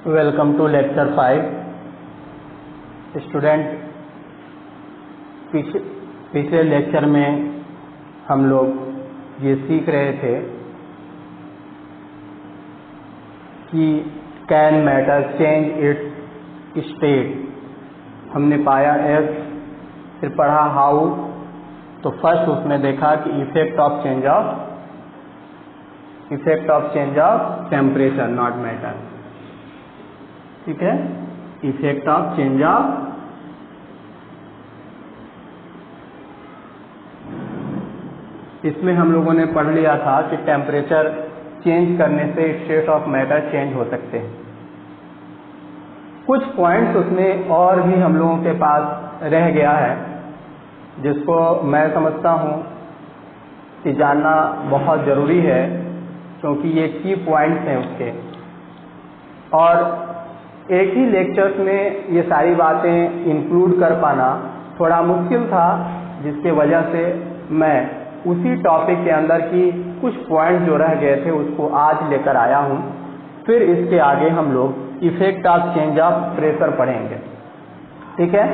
Welcome to lecture 5। Student, पिछले lecture में हम लोग ये सीख रहे थे कि can matter change its state. हमने पाया एस, फिर पढ़ा हाउ। तो फर्स्ट उसमें देखा कि effect of change of temperature not matter. ठीक है, इफेक्ट ऑफ चेंज ऑफ इसमें हम लोगों ने पढ़ लिया था कि टेम्परेचर चेंज करने से स्टेट ऑफ मैटर चेंज हो सकते हैं। कुछ पॉइंट्स उसमें और भी हम लोगों के पास रह गया है जिसको मैं समझता हूँ कि जानना बहुत ज़रूरी है, क्योंकि ये की पॉइंट्स हैं उसके। और एक ही लेक्चर्स में ये सारी बातें इंक्लूड कर पाना थोड़ा मुश्किल था, जिसके वजह से मैं उसी टॉपिक के अंदर की कुछ पॉइंट्स जो रह गए थे उसको आज लेकर आया हूँ। फिर इसके आगे हम लोग effect of change of pressure पढ़ेंगे। ठीक है,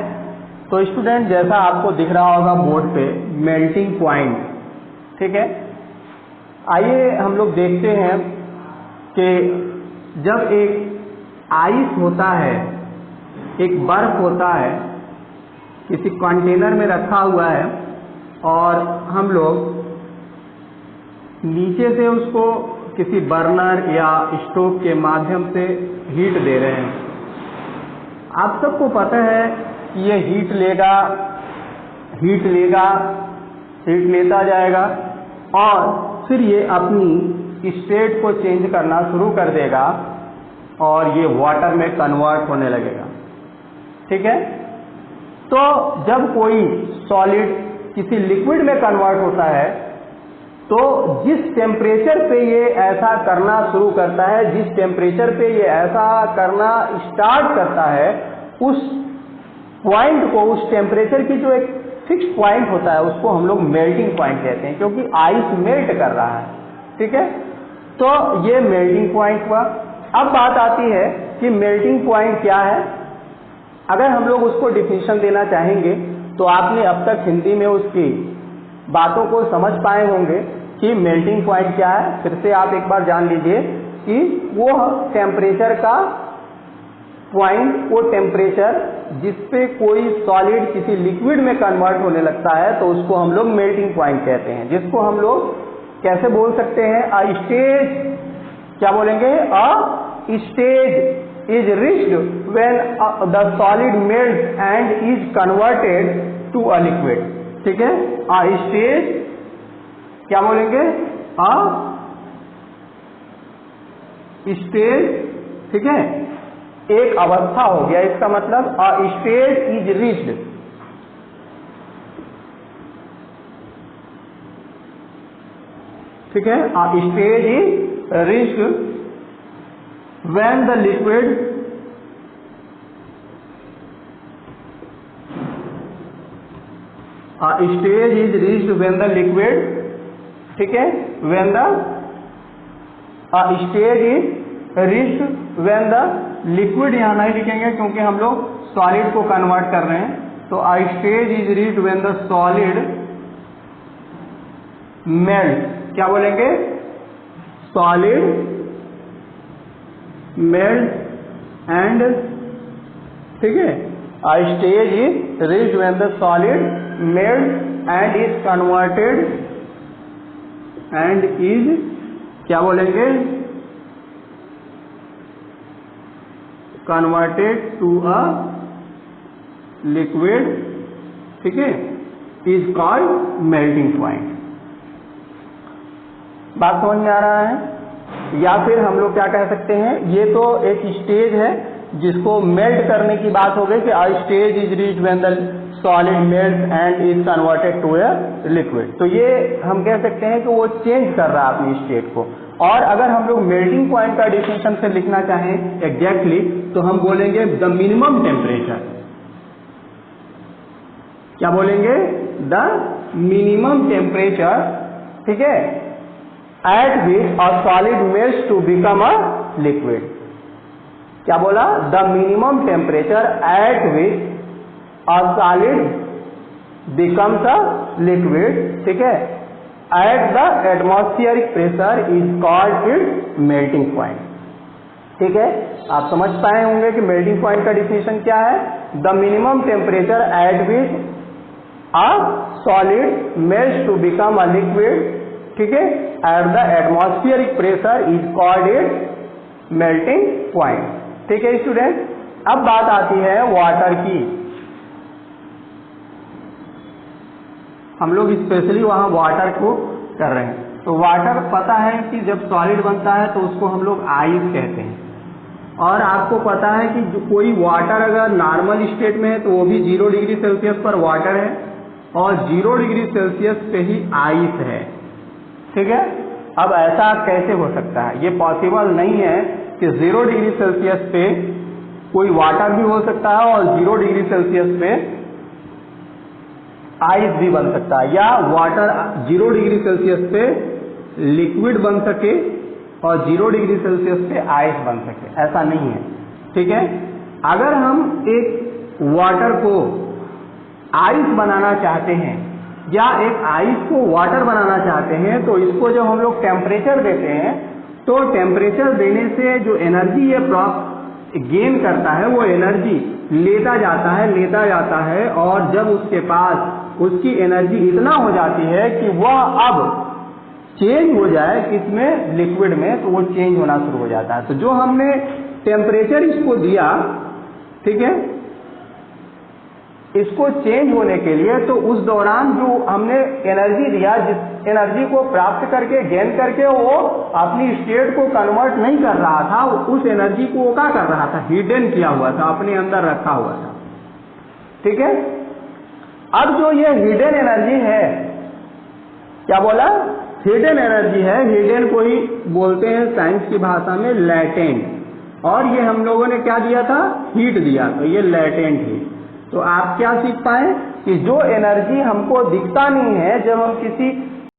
तो स्टूडेंट, जैसा आपको दिख रहा होगा बोर्ड पे मेल्टिंग पॉइंट। ठीक है, आइए हम लोग देखते हैं कि जब एक आइस होता है, एक बर्फ होता है, किसी कंटेनर में रखा हुआ है और हम लोग नीचे से उसको किसी बर्नर या स्टोव के माध्यम से हीट दे रहे हैं। आप सबको पता है कि ये हीट लेता जाएगा और फिर ये अपनी स्टेट को चेंज करना शुरू कर देगा और ये वाटर में कन्वर्ट होने लगेगा। ठीक है, तो जब कोई सॉलिड किसी लिक्विड में कन्वर्ट होता है तो जिस टेम्परेचर पे ये ऐसा करना शुरू करता है, जिस टेम्परेचर पे ये ऐसा करना स्टार्ट करता है, उस पॉइंट को, उस टेम्परेचर की जो एक फिक्स पॉइंट होता है उसको हम लोग मेल्टिंग पॉइंट कहते हैं, क्योंकि आइस मेल्ट कर रहा है। ठीक है, तो ये मेल्टिंग पॉइंट हुआ। अब बात आती है कि मेल्टिंग पॉइंट क्या है। अगर हम लोग उसको डिफिनीशन देना चाहेंगे तो आपने अब तक हिंदी में उसकी बातों को समझ पाए होंगे कि मेल्टिंग पॉइंट क्या है। फिर से आप एक बार जान लीजिए कि वो टेम्परेचर का पॉइंट, वो टेम्परेचर जिसपे कोई सॉलिड किसी लिक्विड में कन्वर्ट होने लगता है, तो उसको हम लोग मेल्टिंग पॉइंट कहते हैं। जिसको हम लोग कैसे बोल सकते हैं, अ स्टेज, क्या बोलेंगे, a stage is reached when the solid melts and is converted to a liquid. ठीक है, अ स्टेज, क्या बोलेंगे, अ स्टेज। ठीक है, एक अवस्था हो गया, इसका मतलब अ स्टेज इज रीच्ड। ठीक है, अ stage is reached when the liquid stage is reached when the liquid, ठीक है, when the stage is reached when the liquid, यहाँ नहीं लिखेंगे क्योंकि हम लोग सॉलिड को कन्वर्ट कर रहे हैं। तो a stage is reached when the solid melt, क्या बोलेंगे, सॉलिड मेल्ट एंड, ठीक है, a stage is reached when the solid melts and is converted and is, क्या बोलेंगे, converted to a liquid। ठीक है, is called melting point। बात समझ में आ रहा है? या फिर हम लोग क्या कह सकते हैं, ये तो एक स्टेज है जिसको मेल्ट करने की बात हो गई कि a stage is reached when the solid melts and is converted to a liquid. तो ये हम कह सकते हैं कि वो चेंज कर रहा है अपनी स्टेट को। और अगर हम लोग मेल्टिंग पॉइंट का डिफिनेशन से लिखना चाहें एग्जैक्टली, तो हम बोलेंगे द मिनिमम टेम्परेचर। क्या बोलेंगे, द मिनिमम टेम्परेचर। ठीक है, at which a solid melts to become a liquid। क्या बोला? The minimum temperature at which a solid becomes a liquid, ठीक है, at the atmospheric pressure is called its melting point. ठीक है, आप समझ पाए होंगे कि मेल्टिंग पॉइंट का डिफिनेशन क्या है? The minimum temperature at which a solid melts to become a liquid, ठीक है, at the atmospheric pressure is called it melting point. ठीक है स्टूडेंट, अब बात आती है वाटर की। हम लोग स्पेशली वहां वाटर को कर रहे हैं। तो वाटर पता है कि जब सॉलिड बनता है तो उसको हम लोग आइस कहते हैं, और आपको पता है कि जो कोई वाटर अगर नॉर्मल स्टेट में है तो वो भी 0 डिग्री सेल्सियस पर वाटर है और 0 डिग्री सेल्सियस पे ही आइस है। ठीक है, अब ऐसा कैसे हो सकता है? ये पॉसिबल नहीं है कि 0 डिग्री सेल्सियस पे कोई वाटर भी हो सकता है और 0 डिग्री सेल्सियस पे आइस भी बन सकता है, या वाटर 0 डिग्री सेल्सियस पे लिक्विड बन सके और 0 डिग्री सेल्सियस पे आइस बन सके, ऐसा नहीं है। ठीक है, अगर हम एक वाटर को आइस बनाना चाहते हैं या एक आइस को वाटर बनाना चाहते हैं तो इसको जब हम लोग टेम्परेचर देते हैं तो टेम्परेचर देने से जो एनर्जी ये गेन करता है वो एनर्जी लेता जाता है और जब उसके पास उसकी एनर्जी इतना हो जाती है कि वह अब चेंज हो जाए किसमें? लिक्विड में, तो वो चेंज होना शुरू हो जाता है। तो जो हमने टेम्परेचर इसको दिया, ठीक है, इसको चेंज होने के लिए, तो उस दौरान जो हमने एनर्जी दिया, जिस एनर्जी को प्राप्त करके गेन करके वो अपनी स्टेट को कन्वर्ट नहीं कर रहा था, उस एनर्जी को वो क्या कर रहा था? हिडन किया हुआ था, अपने अंदर रखा हुआ था। ठीक है, अब जो ये हिडन एनर्जी है, क्या बोला? हिडन एनर्जी है। हिडन को ही बोलते हैं साइंस की भाषा में लैटेंट, और ये हम लोगों ने क्या दिया था? हीट दिया, तो ये लैटेंट हीट। तो आप क्या सीख पाए कि जो एनर्जी हमको दिखता नहीं है, जब हम किसी